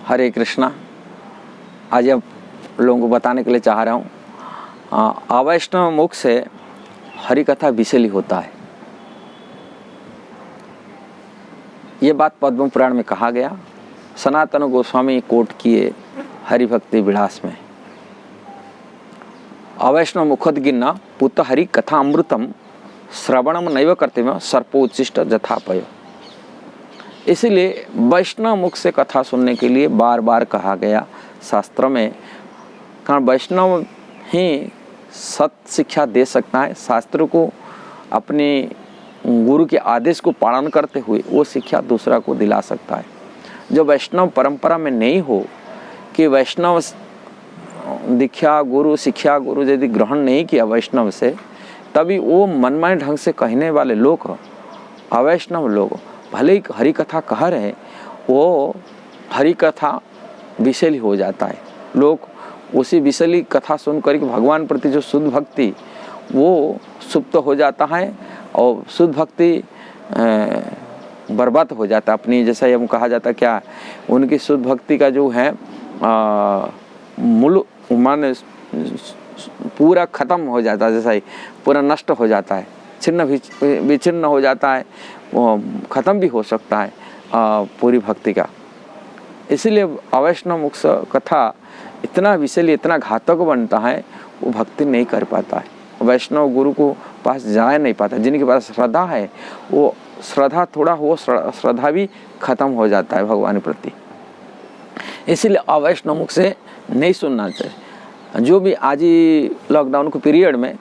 हरे कृष्णा। आज अब लोगों को बताने के लिए चाह रहा हूँ, अवैष्णव मुख से हरि कथा विषैली होता है। ये बात पद्म पुराण में कहा गया। सनातन गोस्वामी कोट किए हरि भक्ति विलास में। अवैष्णव मुखोद्गिन्ना पुत हरि कथा अमृतम श्रवणम नैव कर्तव्यम सर्पोच्चिष्ट जथापय। इसीलिए वैष्णव मुख से कथा सुनने के लिए बार बार कहा गया शास्त्र में, कारण वैष्णव ही सत्य शिक्षा दे सकता है। शास्त्र को अपने गुरु के आदेश को पालन करते हुए वो शिक्षा दूसरा को दिला सकता है। जो वैष्णव परंपरा में नहीं हो कि वैष्णव दीक्षा गुरु शिक्षा गुरु यदि ग्रहण नहीं किया वैष्णव से, तभी वो मनमाने ढंग से कहने वाले लोग, अवैष्णव लोग भले ही हरि कथा कह रहे, वो हरि कथा विषैली हो जाता है। लोग उसी विषैली कथा सुन कर भगवान प्रति जो शुद्ध भक्ति वो सुप्त हो जाता है और शुद्ध भक्ति बर्बाद हो जाता है अपनी। जैसा हम कहा जाता क्या, उनकी शुद्ध भक्ति का जो है मूल मान पूरा खत्म हो जाता है, जैसा ही पूरा नष्ट हो जाता है, छिन्न विचिन्न हो जाता है, खत्म भी हो सकता है पूरी भक्ति का। इसीलिए अवैष्णव मुख कथा इतना विषैली इतना घातक बनता है, वो भक्ति नहीं कर पाता है, वैष्णव गुरु को पास जा नहीं पाता। जिनके पास श्रद्धा है वो श्रद्धा थोड़ा वो श्रद्धा भी खत्म हो जाता है भगवान के प्रति। इसीलिए अवैष्णव मुख से नहीं सुनना चाहिए। जो भी आज ही लॉकडाउन के पीरियड में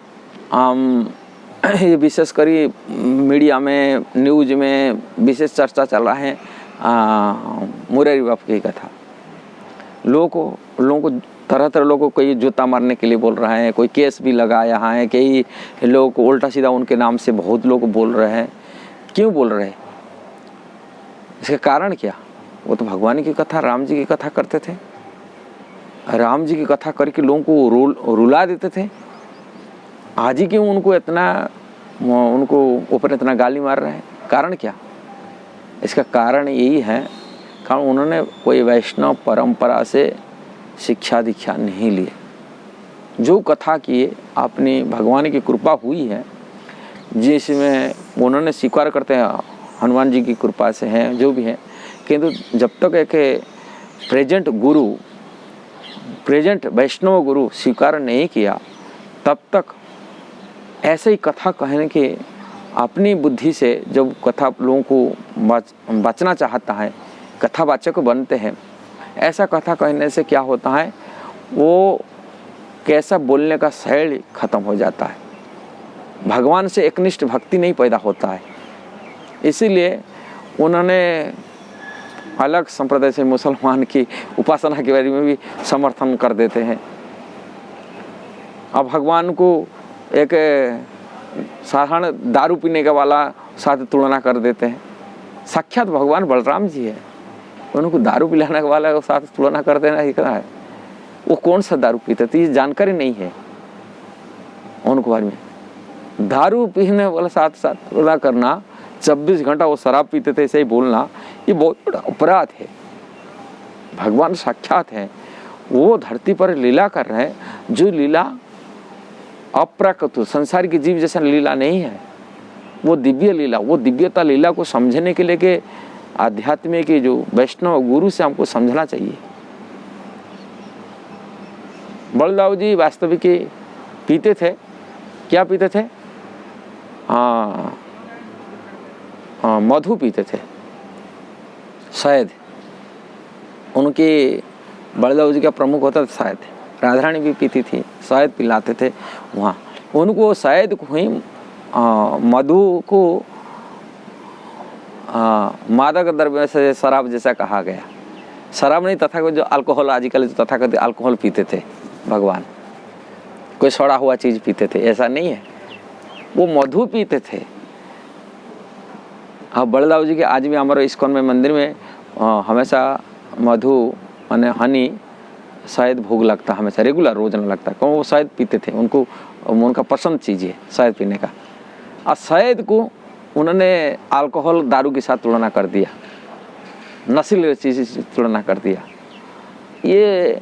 ये विशेष करी मीडिया में न्यूज में विशेष चर्चा चल रहा है मुरारी बापू की कथा। लोगों को तरह तरह लोगों को कोई जूता मारने के लिए बोल रहा है, कोई केस भी लगाया है, कई लोग उल्टा सीधा उनके नाम से बहुत लोग बोल रहे हैं। क्यों बोल रहे हैं? इसका कारण क्या? वो तो भगवान की कथा राम जी की कथा करते थे, राम जी की कथा करके लोगों को रुला देते थे। आज ही क्यों उनको ऊपर इतना गाली मार रहे हैं? कारण क्या? इसका कारण यही है, कारण उन्होंने कोई वैष्णव परंपरा से शिक्षा दीक्षा नहीं लिए। जो कथा किए अपनी भगवान की कृपा हुई है, जिसमें उन्होंने स्वीकार करते हैं हनुमान जी की कृपा से हैं जो भी है, किंतु जब तक एक प्रेजेंट वैष्णव गुरु स्वीकार नहीं किया, तब तक ऐसे ही कथा कहने के अपनी बुद्धि से जब कथा लोगों को बचना चाहता है, कथावाचक बनते हैं। ऐसा कथा कहने से क्या होता है, वो कैसा बोलने का शैली खत्म हो जाता है, भगवान से एकनिष्ठ भक्ति नहीं पैदा होता है। इसीलिए उन्होंने अलग संप्रदाय से मुसलमान की उपासना के बारे में भी समर्थन कर देते हैं। अब भगवान को एक साधारण दारू पीने का वाला साथ तुलना कर देते हैं। साक्षात भगवान बलराम जी है, उनको दारू पिलाने वाला साथ तुलना कर देना ही है। वो कौन सा दारू पीते थे, ये जानकारी नहीं है उनको बारे में। दारू पीने वाला साथ तुलना करना, 24 घंटा वो शराब पीते थे ऐसे ही बोलना, ये बहुत बड़ा अपराध है। भगवान साक्षात है, वो धरती पर लीला कर रहे हैं, जो लीला अप्राकृत संसार की जीव जैसा लीला नहीं है, वो दिव्य लीला, वो दिव्यता लीला को समझने के लिए के आध्यात्म के जो वैष्णव गुरु से हमको समझना चाहिए। बलदाऊ जी वास्तविक पीते थे, क्या पीते थे? मधु पीते थे, शायद उनके बलदाऊ जी का प्रमुख होता था, शायद राधा रानी भी पीती थी, शायद पिलाते थे वहाँ उनको। शायद कोई मधु को मादक द्रव्य से शराब जैसा कहा गया। शराब नहीं, तथा जो अल्कोहल आजकल जो तथाकथित अल्कोहल पीते थे भगवान, कोई सड़ा हुआ चीज़ पीते थे, ऐसा नहीं है, वो मधु पीते थे। अब बलदाऊ जी के आज भी हमारे इस्कॉन में मंदिर में हमेशा मधु माने हनी शायद भोग लगता, हमेशा रेगुलर रोज न लगता, क्यों वो शायद पीते थे, उनका पसंद चीज़ है शायद पीने का। और शायद को उन्होंने अल्कोहल दारू के साथ तुलना कर दिया, नशीली चीज़ से तुलना कर दिया। ये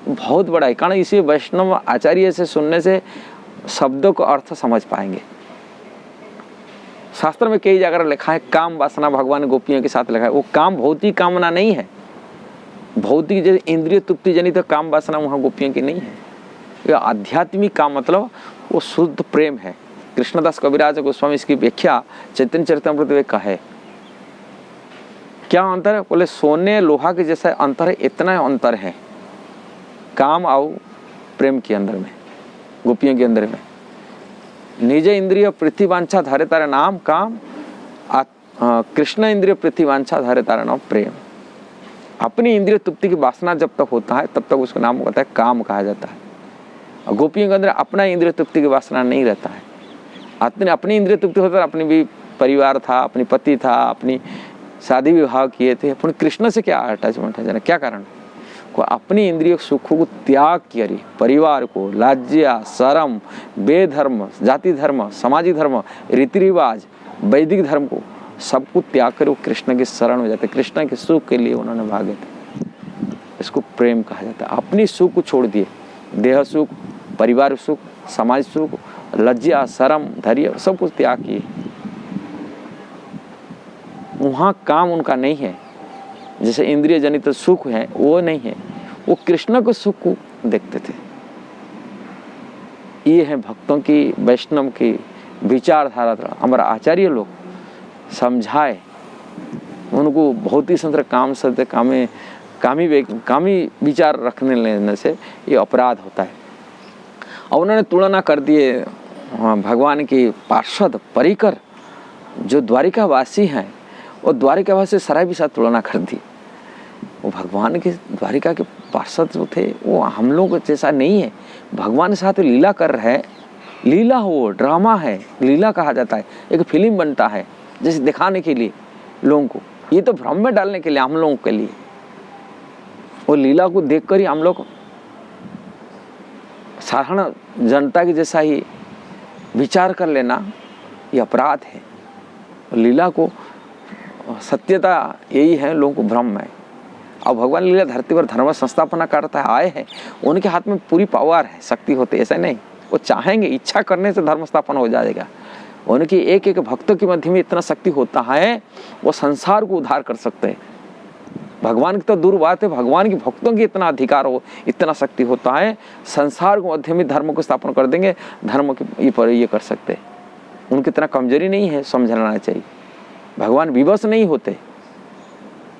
बहुत बड़ा है, कारण इसी वैष्णव आचार्य से सुनने से शब्दों को अर्थ समझ पाएंगे। शास्त्र में कई जगह लिखा है काम वासना भगवान गोपियों के साथ लिखा है। वो काम भौतिक कामना नहीं है, भौतिक जैसे इंद्रिय तृप्ति जनित तो काम वासना वहाँ गोपियों की नहीं है। ये आध्यात्मिक काम मतलब वो शुद्ध प्रेम है। कृष्णदास कविराज गोस्वामी इसकी व्याख्या चैतन्य चरितामृत में का है। क्या अंतर है? बोले सोने लोहा के जैसा अंतर है, इतना अंतर है काम और प्रेम के अंदर में, गोपियों के अंदर में। निज इंद्रिय पृथ्वीवांछा धारे तारा नाम काम, कृष्ण इंद्रिय पृथ्वीवांछा धारे तारा नाम प्रेम। अपनी इंद्रिय तृप्ति की वासना जब तक होता है तब तक उसका नाम होता है काम कहा जाता है। और गोपियों के अंदर अपना इंद्रिय तृप्ति की वासना नहीं रहता है। अपनी इंद्रिय तृप्ति होता है, अपनी भी परिवार था, अपनी पति था, अपनी शादी विवाह किए थे, अपने कृष्ण से क्या अटैचमेंट है जाना, क्या कारण? को अपनी इंद्रिय सुखों को त्याग किया, परिवार को, लाज्या, शरम, वेद धर्म, जाति धर्म, समाजी धर्म, रीति रिवाज, वैदिक धर्म को सबको त्याग कर वो कृष्ण के शरण में जाते, कृष्ण के सुख के लिए उन्होंने भागे थे। इसको प्रेम कहा जाता है। अपनी सुख को छोड़ दिए, देह सुख, परिवार सुख, समाज सुख, लज्जा, शरम, धैर्य सब कुछ त्याग किए। वहाँ काम उनका नहीं है, जैसे इंद्रिय जनित सुख है वो नहीं है, वो कृष्ण को सुख को देखते थे। ये है भक्तों की, वैष्णव की विचारधारा। हमारा आचार्य लोग समझाए उनको बहुत ही संतर काम सत्य कामी विचार रखने लेने से ये अपराध होता है। और उन्होंने तुलना कर दिए भगवान की पार्षद परिकर जो द्वारिका वासी हैं, और द्वारिका वासी सराय के साथ तुलना कर दी। वो भगवान के द्वारिका के पार्षद जो थे वो हम लोग जैसा नहीं है। भगवान के साथ लीला कर रहे हैं, लीला हो, ड्रामा है, लीला कहा जाता है। एक फिल्म बनता है जैसे दिखाने के लिए लोगों को, ये तो भ्रम में डालने के लिए हम लोगों के लिए। वो लीला को देखकर ही हम लोग साधारण जनता की जैसा ही विचार कर लेना ये अपराध है। लीला को सत्यता यही है, लोगों को भ्रम है। और भगवान लीला धरती पर धर्म संस्थापना करता है, आए हैं, उनके हाथ में पूरी पावर है, शक्ति होती है, ऐसा नहीं। वो चाहेंगे, इच्छा करने से धर्म स्थापना हो जाएगा। उनकी एक एक भक्तों के मध्य में इतना शक्ति होता है, वो संसार को उद्धार कर सकते हैं। भगवान की तो दूर बात है, भगवान की भक्तों की इतना अधिकार हो, इतना शक्ति होता है, संसार को मध्य में धर्म को स्थापना कर देंगे, धर्म के पर ये कर सकते हैं। उनकी इतना कमजोरी नहीं है, समझना चाहिए। भगवान विवश नहीं होते,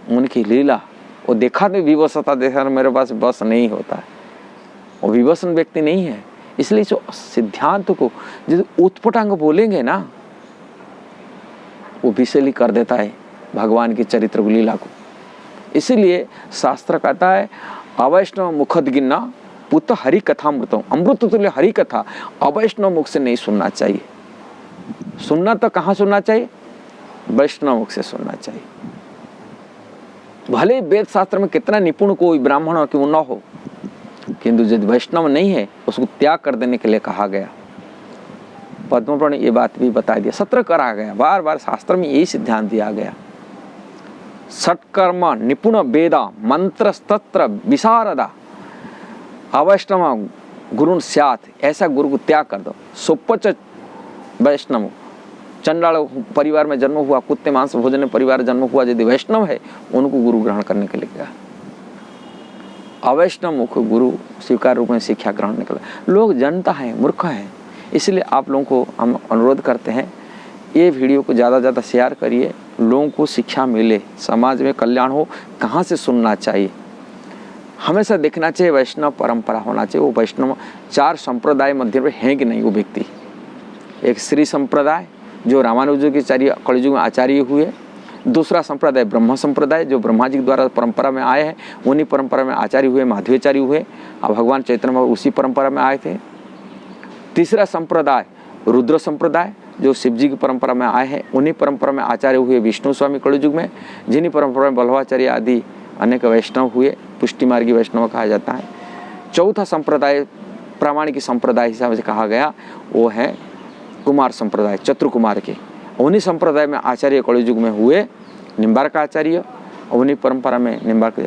उनकी लीला वो देखा तो विवशता, देखा मेरे पास बस नहीं होता है, वो विवशन व्यक्ति नहीं है। इसलिए जो सिद्धांत को जो उत्पटांग बोलेंगे ना, वो विषली कर देता है भगवान की चरित्र को, लीला को। इसीलिए शास्त्र कहता है अवैष्णव मुखद गिन्ना पुत्र हरि कथामृतम, अमृत तुल्य हरि कथा अवैष्णव मुख से नहीं सुनना चाहिए। सुनना तो कहाँ सुनना चाहिए? वैष्णव मुख से सुनना चाहिए। भले वेद शास्त्र में कितना निपुण कोई ब्राह्मण क्यों न हो, किंतु यदि वैष्णव नहीं है उसको त्याग कर देने के लिए कहा गया। पद्मपुराण ने ये बात भी बता दिया, सत्र करा गया, बार बार शास्त्र में यही सिद्धांत दिया गया। सत्कर्म निपुण वेदा मंत्र तत्र विशारदा अवैष्णव गुरु स्यात्, ऐसा गुरु को त्याग कर दो। सोपच वैष्णव, चंडाल परिवार में जन्म हुआ, कुत्ते मांस भोजन परिवार जन्म हुआ, यदि वैष्णव है उनको गुरु ग्रहण करने के लिए कहा। अवैष्णव मुख गुरु स्वीकार रूप में शिक्षा ग्रहण निकला। लोग जनता है, मूर्ख है, इसलिए आप लोगों को हम अनुरोध करते हैं ये वीडियो को ज़्यादा से ज़्यादा शेयर करिए, लोगों को शिक्षा मिले, समाज में कल्याण हो। कहाँ से सुनना चाहिए? हमेशा देखना चाहिए वैष्णव परंपरा होना चाहिए। वो वैष्णव चार संप्रदाय मध्य में है कि नहीं वो व्यक्ति। एक श्री संप्रदाय जो रामानुज के कलयुग में आचार्य हुए, दूसरा संप्रदाय ब्रह्म संप्रदाय जो ब्रह्मा जी के द्वारा परंपरा में आए हैं, उन्हीं परंपरा में आचार्य हुए, माधवाचार्य हुए, और भगवान चैतन्य उसी परंपरा में आए थे। तीसरा संप्रदाय रुद्र संप्रदाय जो शिव जी की परंपरा में आए हैं, उन्हीं परंपरा में आचार्य हुए विष्णु स्वामी कलयुग में, जिन्हीं परंपरा में बल्लभाचार्य आदि अनेक वैष्णव हुए, पुष्टि मार्गी वैष्णव कहा जाता है। चौथा संप्रदाय प्रामाणिक संप्रदाय हिसाब से कहा गया वो है कुमार संप्रदाय, चतुर कुमार के। उन्हीं संप्रदाय में आचार्य कलयुग में हुए निम्बारक आचार्य, उन्हीं परंपरा में निम्बार्क,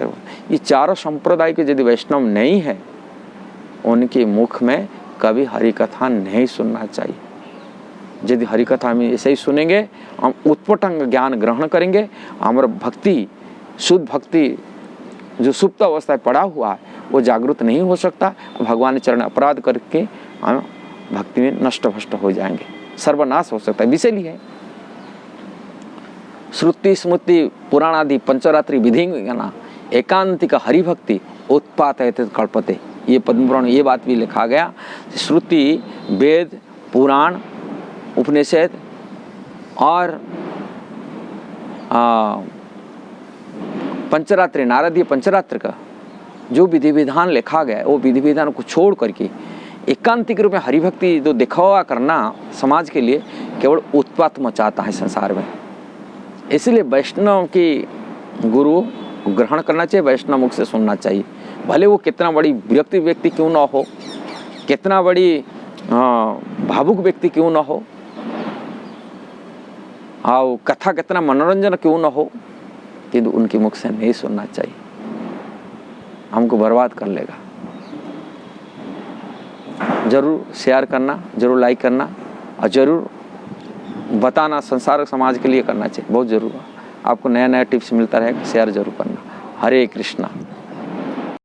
ये चारों संप्रदाय के यदि वैष्णव नहीं है उनके मुख में कभी हरि कथा नहीं सुनना चाहिए। यदि हरि कथा में ऐसे ही सुनेंगे, हम उत्पटंग ज्ञान ग्रहण करेंगे, हमारा भक्ति, शुद्ध भक्ति जो सुप्त अवस्था पड़ा हुआ है वो जागृत नहीं हो सकता। भगवान के चरण अपराध करके हम भक्ति में नष्ट भ्रष्ट हो जाएंगे, सर्वनाश हो सकता है। इसीलिए है श्रुति स्मृति पुराण आदि पंचरात्रि विधि एकांतिक हरिभक्ति उत्पात कल्पते, ये पद्म पुराण ये बात भी लिखा गया। श्रुति वेद पुराण उपनिषद और पंचरात्रि नारदीय पंचरात्र का जो विधि विधान लिखा गया है वो विधि विधान को छोड़ करके एकांतिक रूप में हरिभक्ति जो दिखावा करना समाज के लिए केवल उत्पात मचाता है संसार में। इसलिए वैष्णव की गुरु ग्रहण करना चाहिए, वैष्णव मुख से सुनना चाहिए, भले वो कितना बड़ी व्यक्ति क्यों ना हो, कितना बड़ी भावुक व्यक्ति क्यों ना हो, और कथा कितना मनोरंजन क्यों ना हो, किंतु उनके मुख से नहीं सुनना चाहिए, हमको बर्बाद कर लेगा। जरूर शेयर करना, जरूर लाइक करना और जरूर बताना, संसार समाज के लिए करना चाहिए, बहुत जरूर। आपको नया नया टिप्स मिलता रहेगा, शेयर जरूर करना। हरे कृष्णा।